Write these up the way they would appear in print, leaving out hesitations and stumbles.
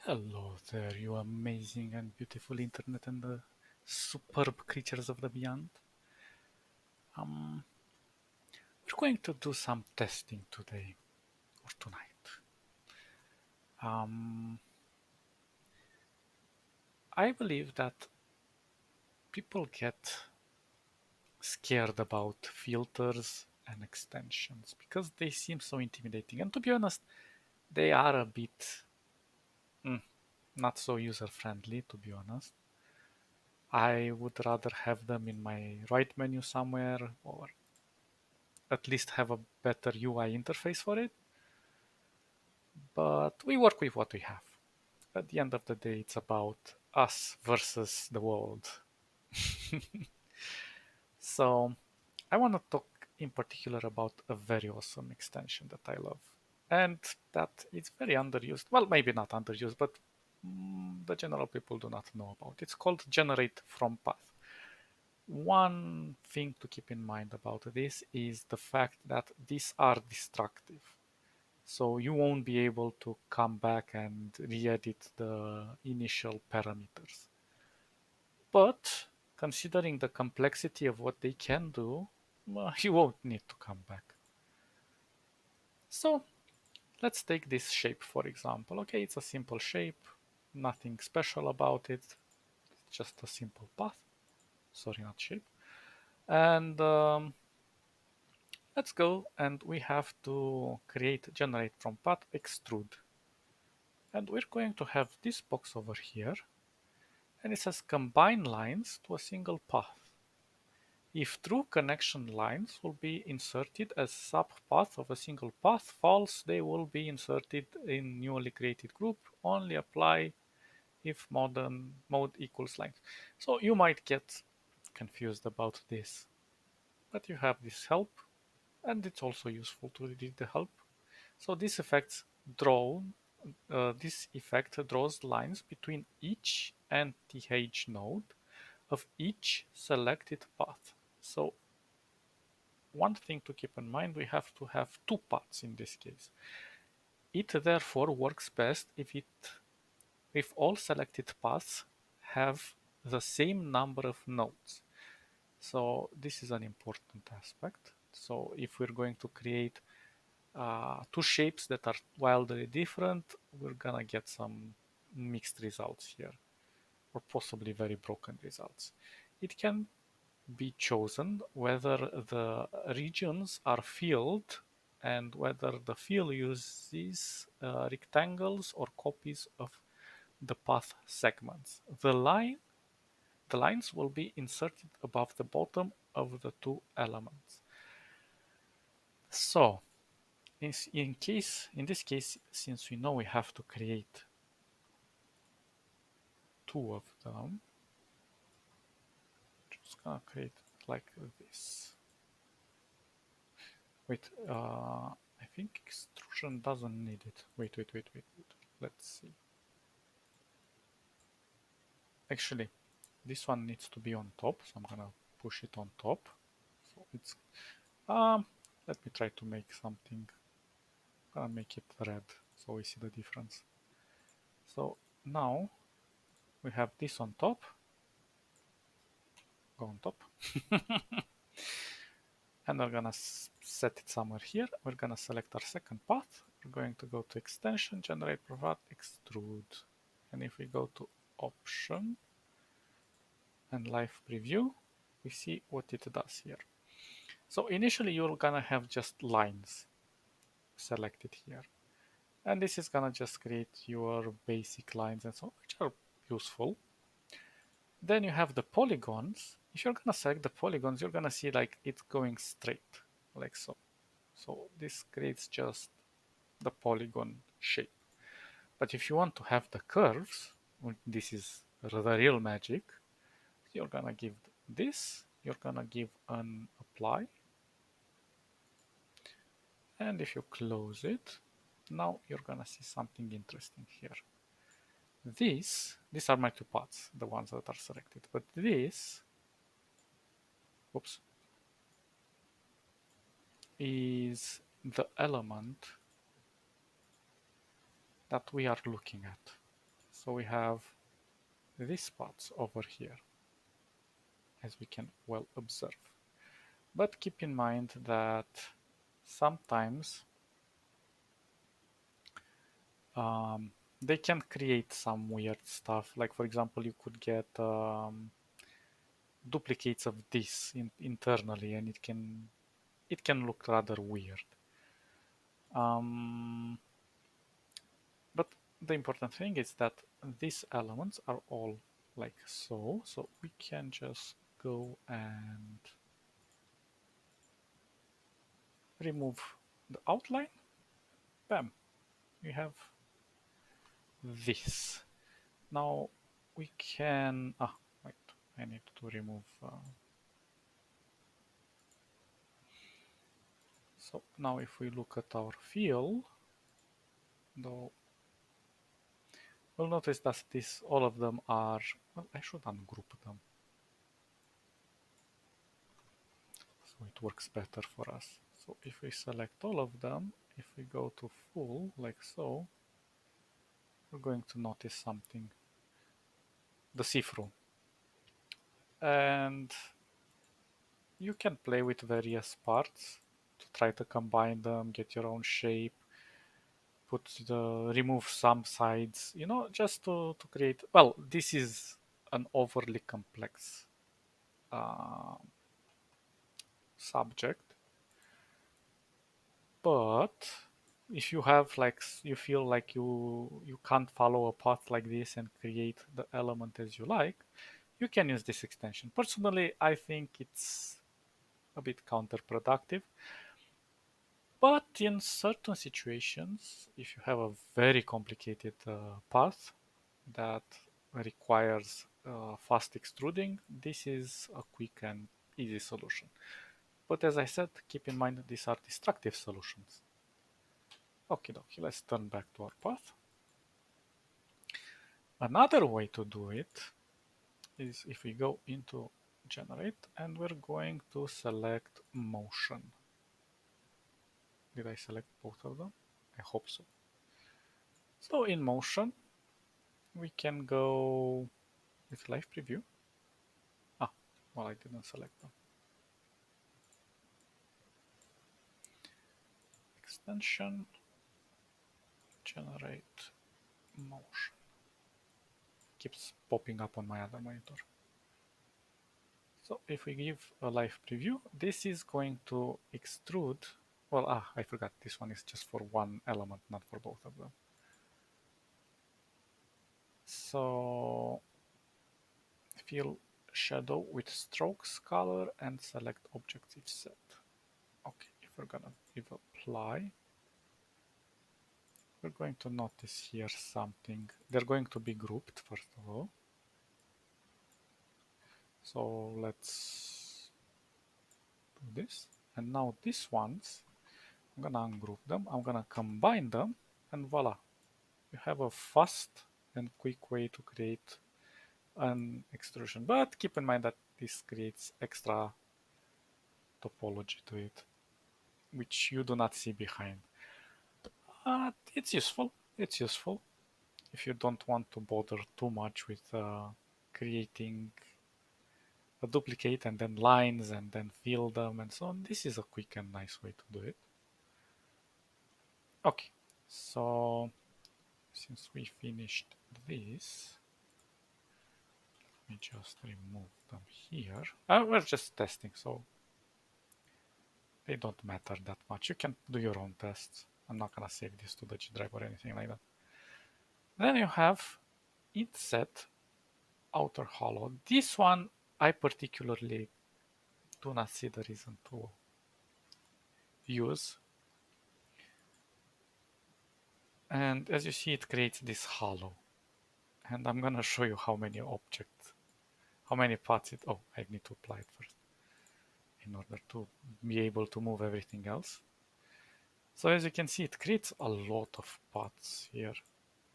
Hello there, you amazing and beautiful internet and the superb creatures of the beyond. Um, we're going to do some testing today or tonight. Um, I believe that people get scared about filters and extensions because they seem so intimidating. And to be honest, they are a bit mm, not so user friendly, to be honest. I would rather have them in my right menu somewhere or at least have a better UI interface for it. But we work with what we have. At the end of the day, it's about us versus the world. So I want to talk in particular about a very awesome extension that I love. And that it's very underused. Well, maybe not underused, but the general people do not know about. It's called Generate from Path. One thing to keep in mind about this is the fact that these are destructive. So you won't be able to come back and re-edit the initial parameters. But considering the complexity of what they can do, well, you won't need to come back. So let's take this shape for example. Okay, it's a simple shape, nothing special about it, it's just a simple path. Sorry, not shape. And let's go and we have to create generate from path extrude. And we're going to have this box over here and it says combine lines to a single path. If true, connection lines will be inserted as subpath of a single path. False, they will be inserted in newly created group. Only apply if mode equals lines. So you might get confused about this, but you have this help, and it's also useful to read the help. So draw this effect draws lines between each nth node of each selected path. So one thing to keep in mind, we have to have two paths in this case. It therefore works best if all selected paths have the same number of nodes. So this is an important aspect. So if we're going to create two shapes that are wildly different, we're gonna get some mixed results here, or possibly very broken results. It can be chosen whether the regions are filled and whether the fill uses rectangles or copies of the path segments. The lines will be inserted above the bottom of the two elements. So, in this case, since we know we have to create two of them, just gonna create like this. Wait, I think extrusion doesn't need it. Wait. Let's see. Actually, this one needs to be on top, so I'm gonna push it on top. So it's um. Let me try to make something. I'm gonna make it red so we see the difference. So now we have this on top. Go on top. And we're gonna set it somewhere here. We're gonna select our second path. We're going to go to extension, generate path, extrude. And if we go to option and live preview, we see what it does here. So initially you're gonna have just lines selected here. And this is gonna just create your basic lines and so on, which are useful. Then you have the polygons. If you're gonna select the polygons, you're gonna see like it's going straight, like so. So this creates just the polygon shape. But if you want to have the curves, this is the real magic, you're gonna give this, you're gonna give an apply, and if you close it, now you're gonna see something interesting here. These are my two paths, the ones that are selected, but this, oops, is the element that we are looking at. So we have these spots over here, as we can well observe. But keep in mind that sometimes they can create some weird stuff. Like for example, you could get duplicates of this internally, and it can look rather weird. But the important thing is that these elements are all like so. So we can just go and remove the outline. Bam, we have this. Now we can, wait, I need to remove, so now if we look at our fill, though, we'll notice that all of them are, well, I should ungroup them. So it works better for us. So if we select all of them, if we go to full, like so, we're going to notice something, the see-through. And you can play with various parts to try to combine them, get your own shape, remove some sides, just to create, well, this is an overly complex uh, subject, but if you have like you feel like you can't follow a path like this and create the element as you like, you can use this extension. Personally, I think it's a bit counterproductive, but in certain situations, if you have a very complicated path that requires fast extruding, this is a quick and easy solution. But as I said, keep in mind that these are destructive solutions. Okay, let's turn back to our path. Another way to do it is if we go into generate and we're going to select motion. Did I select both of them? I hope so. So in motion, we can go with live preview. Well, I didn't select them. Extension, generate motion. Keeps popping up on my other monitor. So if we give a live preview, this is going to extrude. Well, I forgot. This one is just for one element, not for both of them. So fill shadow with strokes color and select objects if set. Okay, if we're gonna give apply, we're going to notice here something. They're going to be grouped first of all. So let's do this. And now these ones, I'm gonna ungroup them, I'm gonna combine them, and voila. You have a fast and quick way to create an extrusion. But keep in mind that this creates extra topology to it, which you do not see behind. It's useful. It's useful if you don't want to bother too much with creating a duplicate and then lines and then fill them and so on. This is a quick and nice way to do it. Okay, so since we finished this, let me just remove them here. We're just testing, so they don't matter that much. You can do your own tests. I'm not gonna save this to the G drive or anything like that. Then you have inset outer hollow. This one I particularly do not see the reason to use. And as you see, it creates this hollow. And I'm gonna show you how many objects, how many parts it, I need to apply it first in order to be able to move everything else. So as you can see, it creates a lot of paths here,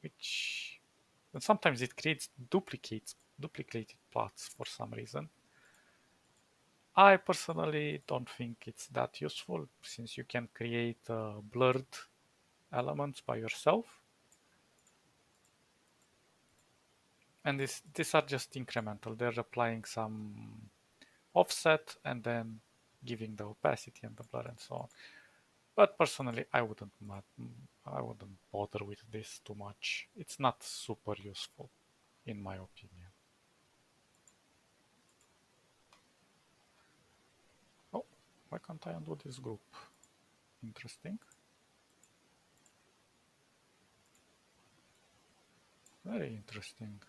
and sometimes it creates duplicated paths for some reason. I personally don't think it's that useful, since you can create blurred elements by yourself. And these are just incremental. They're applying some offset and then giving the opacity and the blur and so on. But personally, I wouldn't bother with this too much. It's not super useful, in my opinion. Oh, why can't I undo this group? Interesting. Very interesting.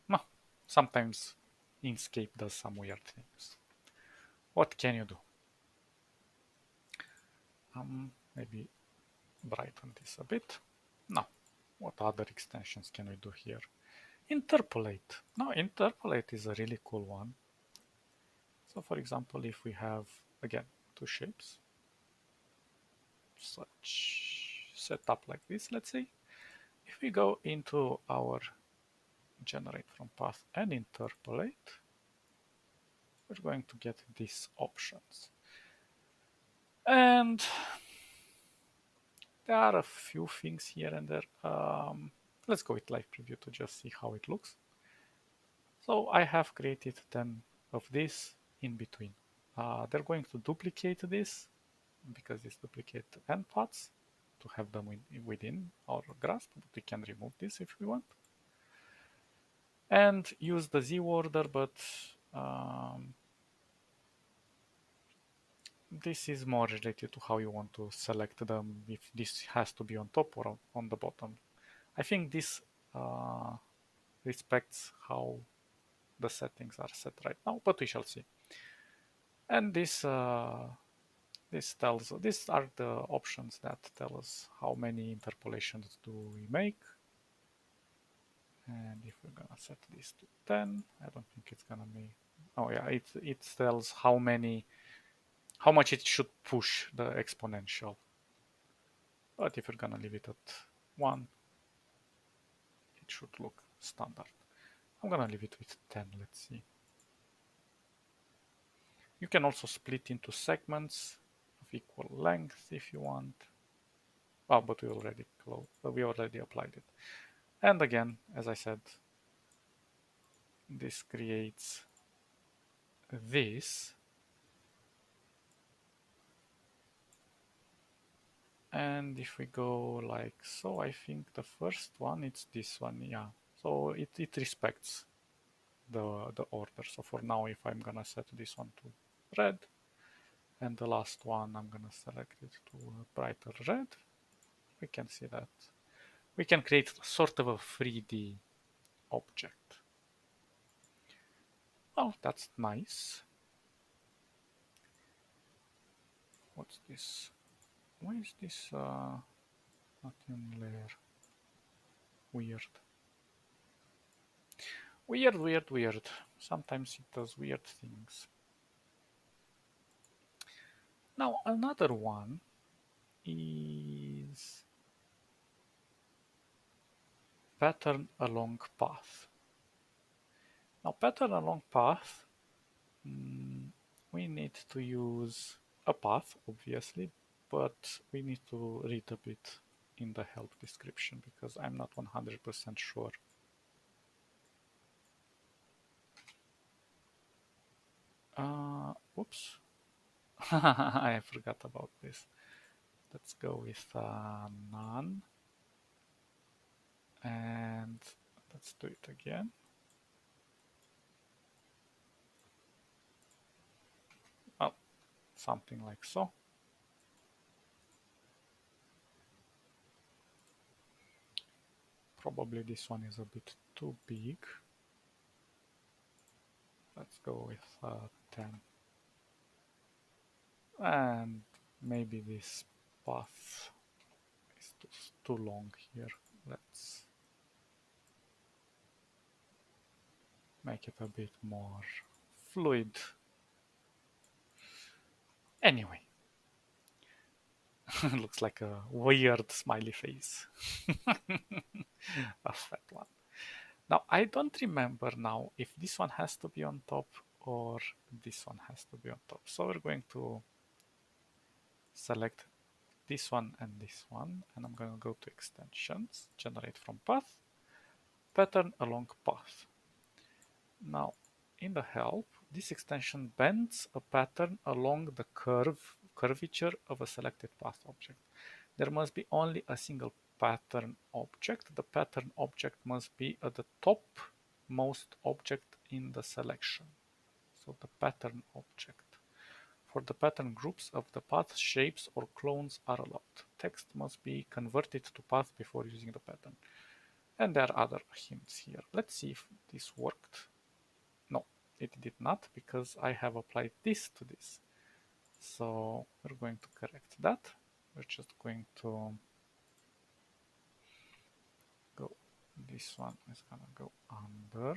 No, sometimes Inkscape does some weird things. What can you do? Maybe brighten this a bit. Now, what other extensions can we do here? Interpolate. Now, interpolate is a really cool one. So, for example, if we have, again, two shapes, such set up like this, let's say, if we go into our generate from path and interpolate, we're going to get these options. And there are a few things here and there. Let's go with live preview to just see how it looks. So I have created 10 of this in between. They're going to duplicate this because it's duplicate end paths to have them within our grasp, but we can remove this if we want. And use the Z order, but this is more related to how you want to select them, if this has to be on top or on the bottom. I think this respects how the settings are set right now, but we shall see. And these are the options that tell us how many interpolations do we make. And if we're gonna set this to 10, I don't think it's gonna make. Oh yeah, it tells how much it should push the exponential. But if you're gonna leave it at 1, it should look standard. I'm gonna leave it with 10. Let's see. You can also split into segments of equal length if you want. Oh, but we already applied it. And again, as I said, this creates this. And if we go like so, I think the first one, it's this one, yeah. So it respects the order. So for now, if I'm gonna set this one to red, and the last one, I'm gonna select it to a brighter red, we can see that we can create sort of a 3D object. Oh, that's nice. What's this? Why is this not in layer? Weird. Weird. Sometimes it does weird things. Now another one is pattern along path. Now pattern along path, we need to use a path, obviously, but we need to read a bit in the help description because I'm not 100% sure. Oops. I forgot about this. Let's go with none. And let's do it again. Oh, something like so. Probably this one is a bit too big. Let's go with 10. And maybe this path is too long here. Let's make it a bit more fluid. Anyway, looks like a weird smiley face. A fat one. Now, I don't remember now if this one has to be on top or this one has to be on top. So we're going to select this one and this one, and I'm going to go to extensions, generate from path, pattern along path. Now, in the help, this extension bends a pattern along the curvature of a selected path object. There must be only a single pattern object. The pattern object must be at the top most object in the selection. So the pattern object. For the pattern groups of the path, shapes or clones are allowed. Text must be converted to path before using the pattern. And there are other hints here. Let's see if this worked. No, it did not, because I have applied this to this. So we're going to correct that. We're just going to go, this one is gonna go under,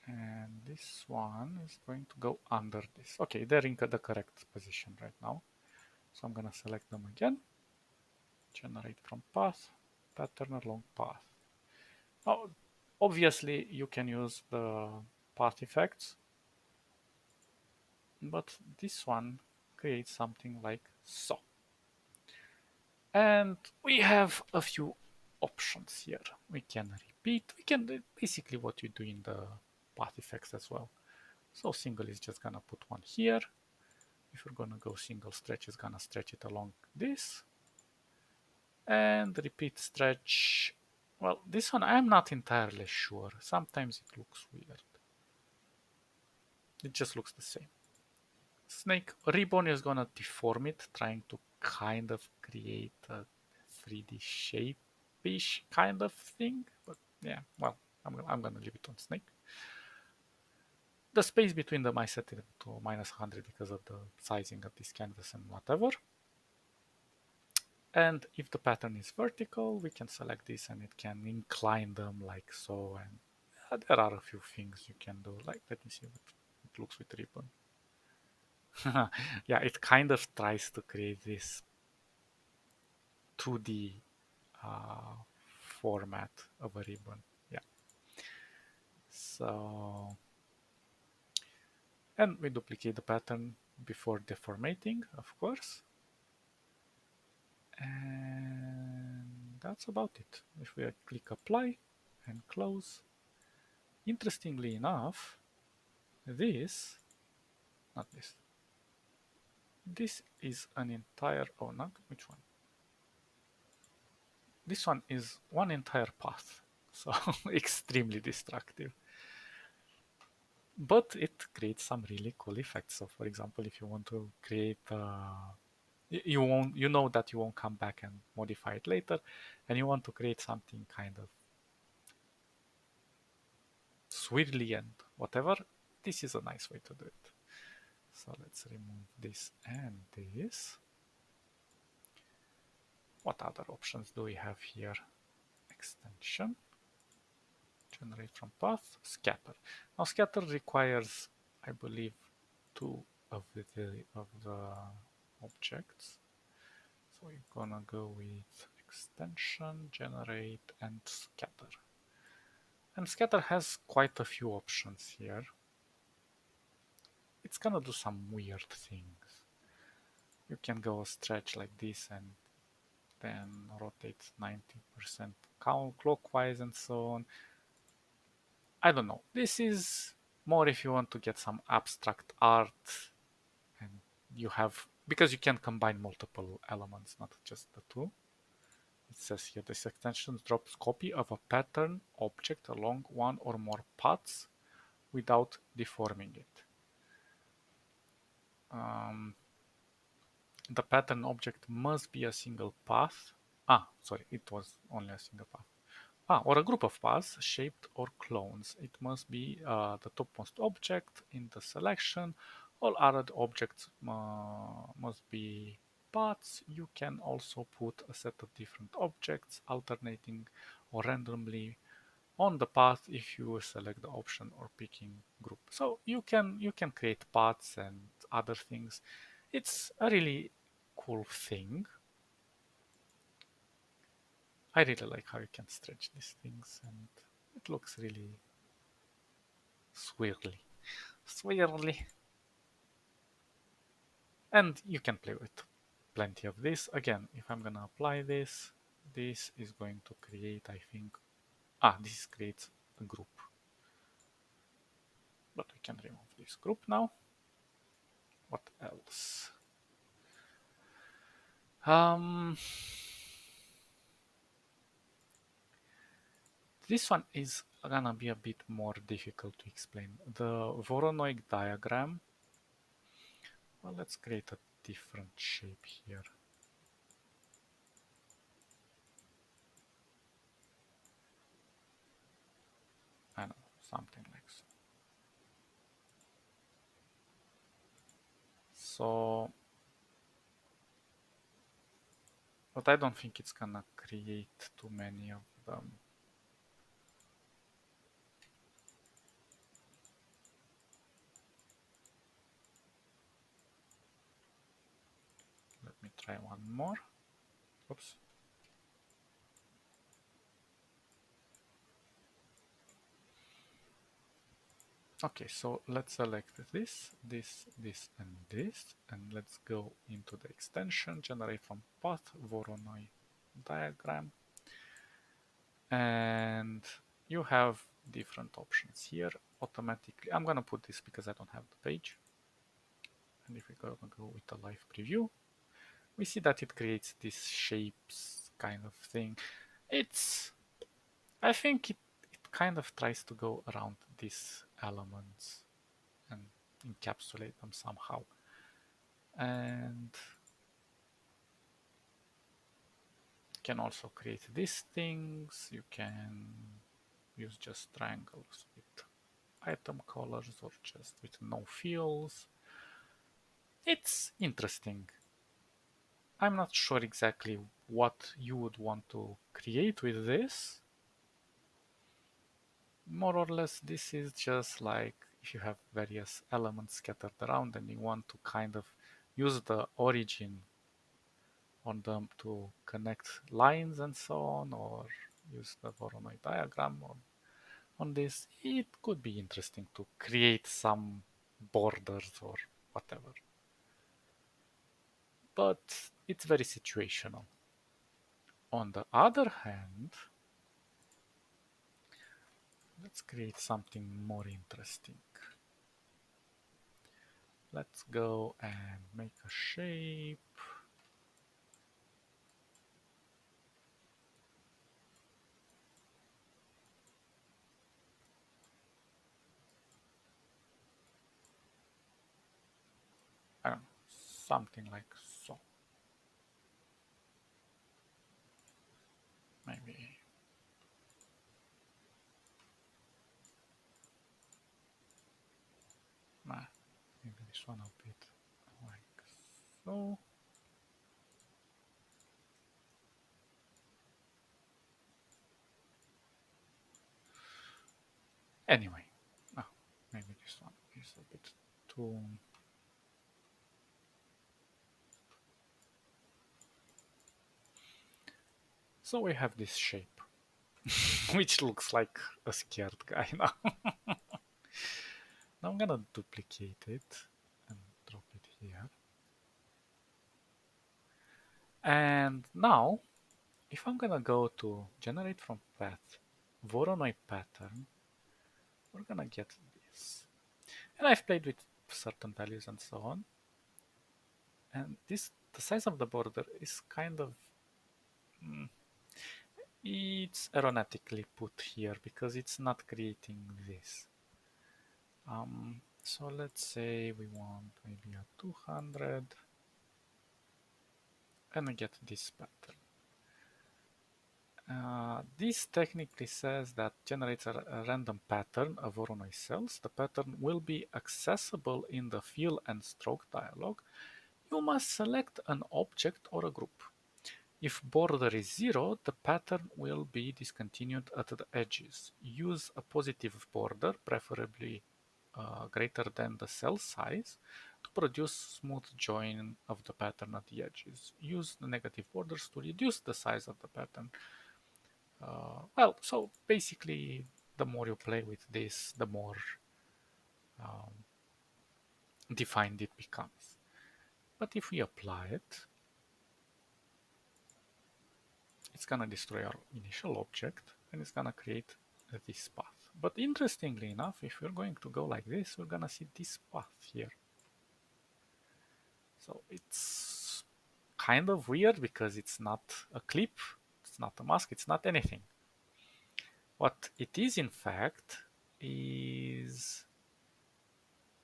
and this one is going to go under this. Okay, they're in the correct position right now. So I'm gonna select them again, generate from path, pattern along path. Now, obviously you can use the path effects, but this one creates something like so. And we have a few options here. We can repeat, we can do basically what you do in the path effects as well. So single is just gonna put one here. If you're gonna go single stretch, it's gonna stretch it along this. And repeat stretch, well, this one I'm not entirely sure. Sometimes it looks weird. It just looks the same. Snake ribbon is gonna deform it, trying to kind of create a 3D shape-ish kind of thing. But yeah, well, I'm gonna leave it on snake. The space between them I set it to -100 because of the sizing of this canvas and whatever. And if the pattern is vertical, we can select this and it can incline them like so. And there are a few things you can do. Like, let me see what it looks with ribbon. Yeah, it kind of tries to create this 2D format of a ribbon. Yeah. So, and we duplicate the pattern before deformating, of course. And that's about it. If we click apply and close, interestingly enough, not this is an entire, oh, not which one? This one is one entire path, so extremely destructive. But it creates some really cool effects. So, for example, if you want to create, you know that you won't come back and modify it later, and you want to create something kind of swirly and whatever, this is a nice way to do it. So let's remove this and this. What other options do we have here? Extension, generate from path, scatter. Now scatter requires, I believe, two of the objects. So we're gonna go with extension, generate, and scatter. And scatter has quite a few options here. It's gonna do some weird things. You can go a stretch like this and then rotate 90% clockwise and so on. I don't know. This is more if you want to get some abstract art and you have, because you can combine multiple elements, not just the two. It says here this extension drops copy of a pattern object along one or more paths without deforming it. The pattern object must be a single path. Sorry, it was only a single path. Or a group of paths, shaped or clones. It must be the topmost object in the selection. All other objects must be paths. You can also put a set of different objects alternating or randomly on the path if you select the option or picking group. So you can create paths and other things. It's a really cool thing. I really like how you can stretch these things and it looks really swirly. Swirly. And you can play with plenty of this. Again, if I'm gonna apply this, this is going to create, I think, this creates a group. But we can remove this group now. What else? This one is gonna be a bit more difficult to explain. The Voronoi diagram. Well, let's create a different shape here. I don't know, something like so. So, but I don't think it's gonna create too many of them. Let me try one more. Oops. Okay, so let's select this, and this, and let's go into the extension, generate from path, Voronoi diagram, and you have different options here automatically. I'm gonna put this because I don't have the page, and if we go with a live preview, we see that it creates this shapes kind of thing. I think it kind of tries to go around these elements and encapsulate them somehow. And you can also create these things. You can use just triangles with item colors or just with no fills. It's interesting. I'm not sure exactly what you would want to create with this. More or less, this is just like if you have various elements scattered around and you want to kind of use the origin on them to connect lines and so on, or use the Voronoi diagram on this, it could be interesting to create some borders or whatever. But it's very situational. On the other hand, let's create something more interesting. Let's go and make a shape. I don't know, something like so. Maybe, maybe this one a bit like so. Anyway, maybe this one is a bit too. So we have this shape, which looks like a scared guy now. Now I'm gonna duplicate it and drop it here. And now, if I'm gonna go to generate from path, Voronoi pattern, we're gonna get this. And I've played with certain values and so on. And the size of the border is kind of, it's erratically put here because it's not creating this. So let's say we want maybe a 200 and we get this pattern. This technically says that generates a random pattern of Voronoi cells. The pattern will be accessible in the fill and stroke dialog. You must select an object or a group. If border is 0, the pattern will be discontinued at the edges. Use a positive border, preferably greater than the cell size, to produce smooth join of the pattern at the edges. Use the negative borders to reduce the size of the pattern. Well, so basically, the more you play with this, the more defined it becomes. But if we apply it, it's gonna destroy our initial object and it's gonna create this path. But interestingly enough, if we're going to go like this, we're gonna see this path here. So it's kind of weird because it's not a clip, it's not a mask, it's not anything. What it is in fact is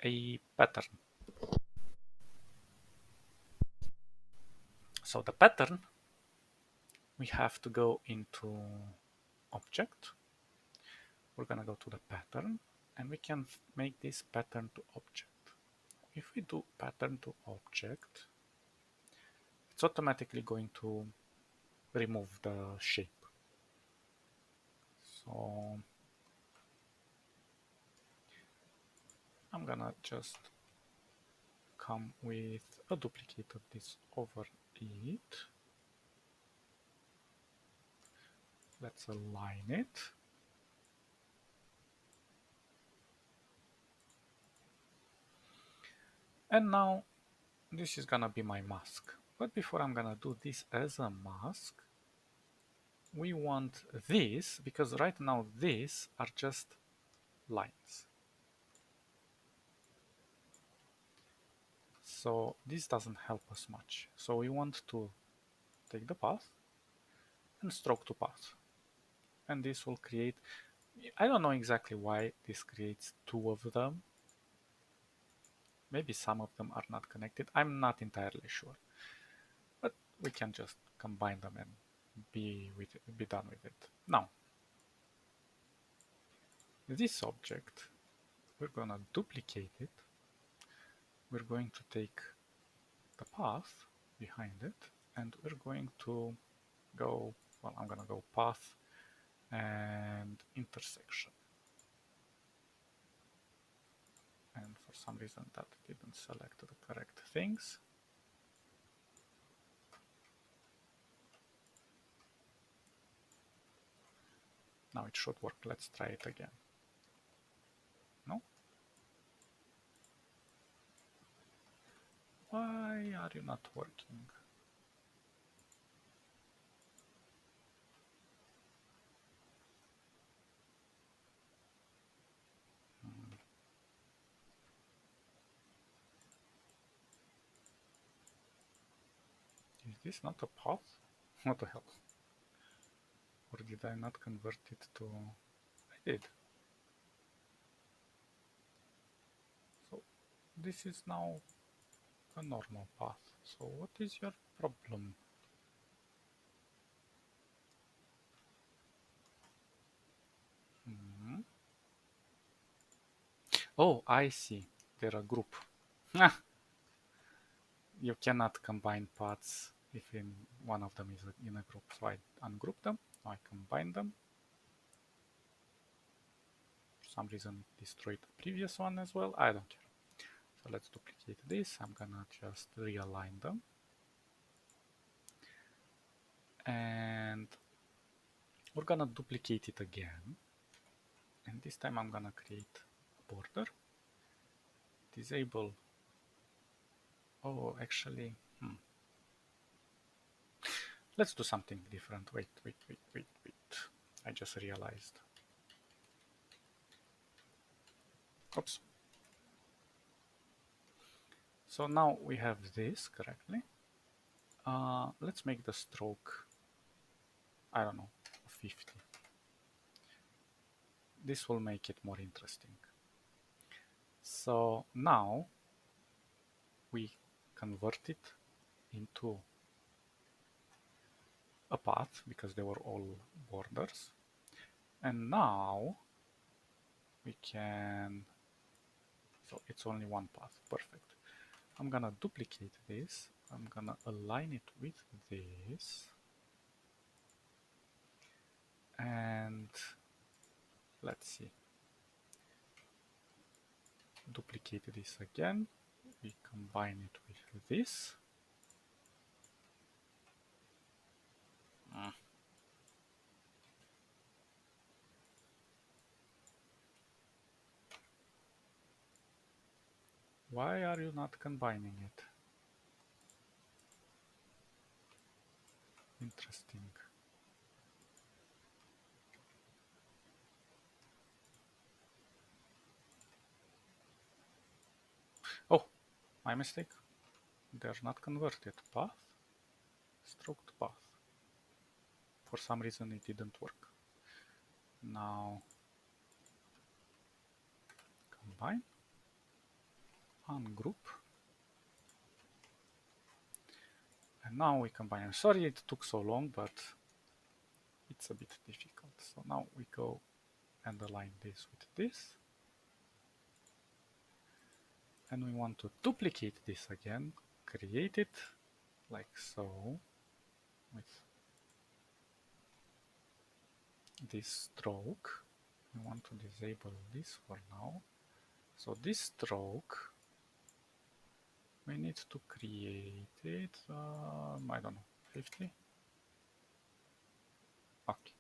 a pattern. So the pattern, we have to go into object. We're gonna go to the pattern and we can make this pattern to object. If we do pattern to object, it's automatically going to remove the shape. So I'm gonna just come with a duplicate of this over it. Let's align it. And now this is gonna be my mask. But before I'm gonna do this as a mask, we want this, because right now these are just lines. So this doesn't help us much. So we want to take the path and stroke to path. And this will create, I don't know exactly why this creates two of them. Maybe some of them are not connected. I'm not entirely sure. But we can just combine them and be done with it. Now, this object, we're gonna duplicate it. We're going to take the path behind it and we're going to go, well, I'm gonna go path and intersection. And for some reason that didn't select the correct things. Now it should work. Let's try it again. No? Why are you not working? Is this not a path? What the hell? Or did I not convert it to... I did. So this is now a normal path. So what is your problem? Hmm. Oh, I see. They're a group. You cannot combine paths if one of them is in a group. So I ungroup them. Now I combine them. For some reason it destroyed the previous one as well. I don't care. So let's duplicate this. I'm gonna just realign them. And we're gonna duplicate it again. And this time I'm gonna create a border. Disable. Oh, actually, let's do something different. Wait. I just realized. Oops. So now we have this correctly. Let's make the stroke, I don't know, 50. This will make it more interesting. So now we convert it into a path because they were all borders. And now we can, so it's only one path, perfect. I'm gonna duplicate this. I'm gonna align it with this. And let's see. Duplicate this again. We combine it with this. Why are you not combining it? interesting. Oh, my mistake. They're not converted. Path, stroked path. For some reason it didn't work. Now combine, ungroup, and now we combine. I'm sorry it took so long, but it's a bit difficult. So now we go and align this with this. And we want to duplicate this again, create it like so, with this stroke. We want to disable this for now. So this stroke, we need to create it, I don't know, 50? Okay.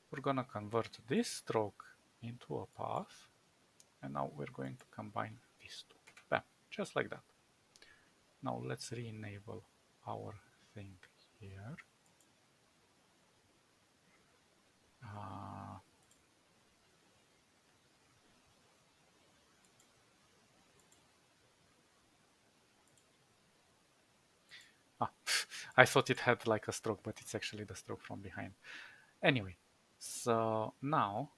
We're gonna convert this stroke into a path, and now we're going to combine these two. Bam, just like that. Now let's re-enable our thing here. I thought it had like a stroke, but it's actually the stroke from behind. Anyway, so now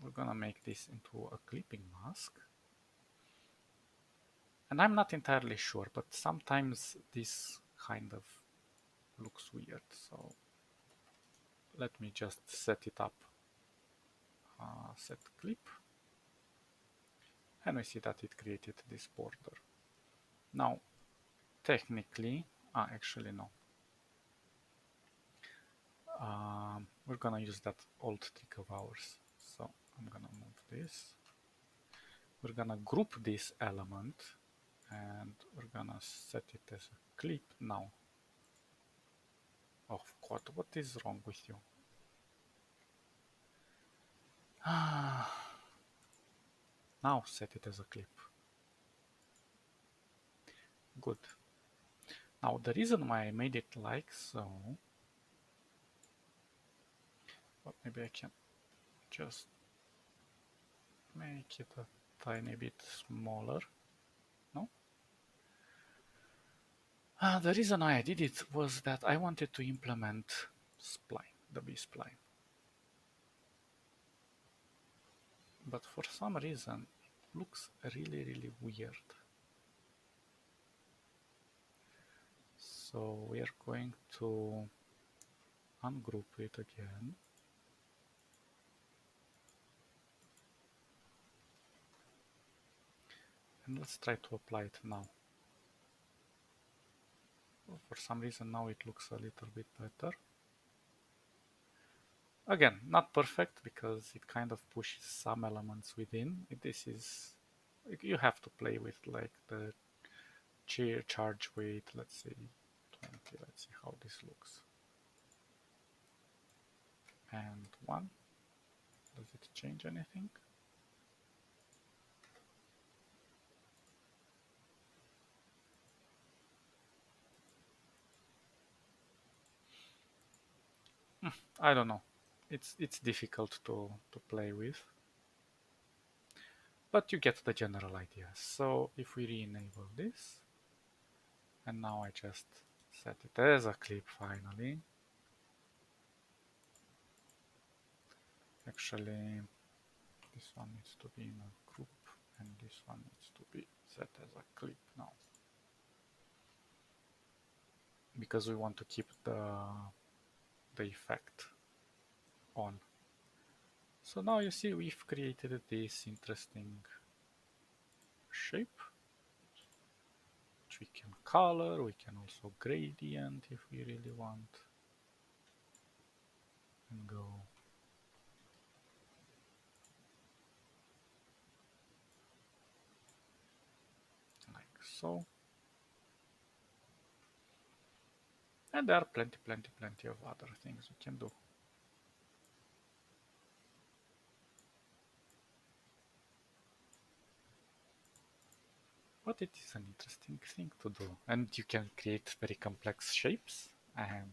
we're gonna make this into a clipping mask. And I'm not entirely sure, but sometimes this kind of looks weird. So let me just set it up. Set clip. And we see that it created this border. Now, technically, actually no. We're gonna use that old trick of ours. So I'm gonna move this. We're gonna group this element and we're gonna set it as a clip now. Oh God, what is wrong with you? Now set it as a clip. Good. Now the reason why I made it like so, but maybe I can just make it a tiny bit smaller. No? The reason I did it was that I wanted to implement spline, the B-spline. But for some reason, it looks really weird. So we are going to ungroup it again. And let's try to apply it now. For some reason now it looks a little bit better. Again, not perfect because it kind of pushes some elements within. This is, you have to play with like the charge weight, let's say 20, let's see how this looks. And 1, does it change anything? I don't know. It's difficult to play with. But you get the general idea. So if we re-enable this, and now I just set it as a clip finally. Actually, this one needs to be in a group, and this one needs to be set as a clip now. Because we want to keep the effect on. So now you see we've created this interesting shape, which we can color, we can also gradient if we really want, and go like so. And there are plenty of other things we can do. But it is an interesting thing to do. And you can create very complex shapes and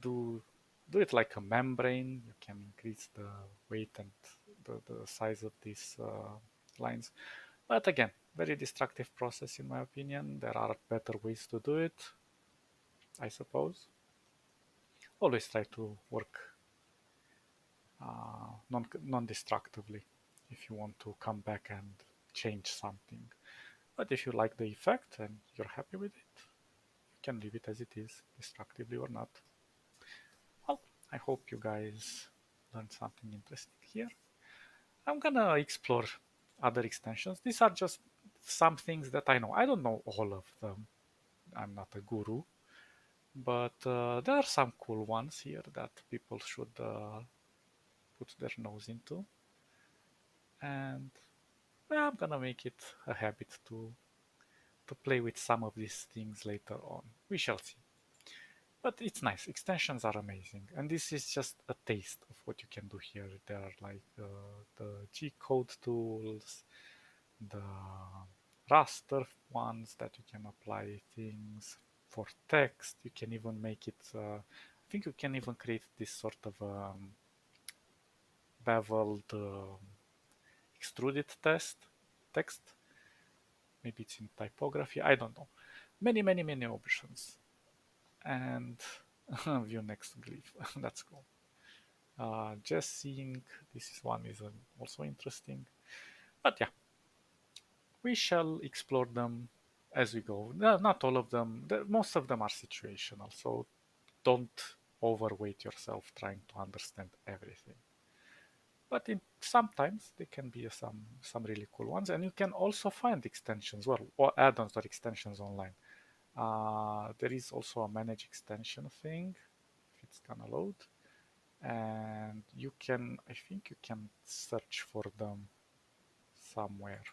do do it like a membrane. You can increase the weight and the size of these lines. But again, very destructive process in my opinion. There are better ways to do it, I suppose. Always try to work non-destructively if you want to come back and change something. But if you like the effect and you're happy with it, you can leave it as it is, destructively or not. Well, I hope you guys learned something interesting here. I'm gonna explore other extensions. These are just some things that I know. I don't know all of them. I'm not a guru, but there are some cool ones here that people should put their nose into. And well, I'm gonna make it a habit to play with some of these things later on. We shall see. But it's nice. Extensions are amazing, and this is just a taste of what you can do here. There are like the G code tools, the raster ones that you can apply things for text. You can even make it. I think you can even create this sort of beveled extruded text. Maybe it's in typography. I don't know. Many options. And view next glyph. That's cool. Just seeing this is one is also interesting. But yeah, we shall explore them as we go. No, not all of them. Most of them are situational, so don't overweight yourself trying to understand everything. But sometimes they can be some really cool ones, and you can also find extensions or add-ons or extensions online. There is also a manage extension thing, if it's gonna load, and I think you can search for them somewhere.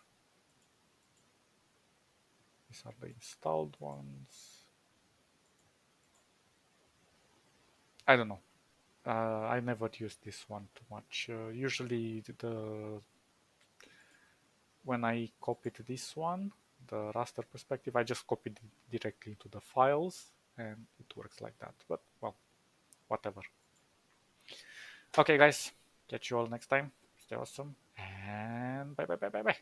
These are the installed ones. I don't know. I never used this one too much. Usually, when I copied this one, the raster perspective, I just copied it directly into the files, and it works like that. But well, whatever. Okay, guys, catch you all next time. Stay awesome, and bye bye bye bye bye.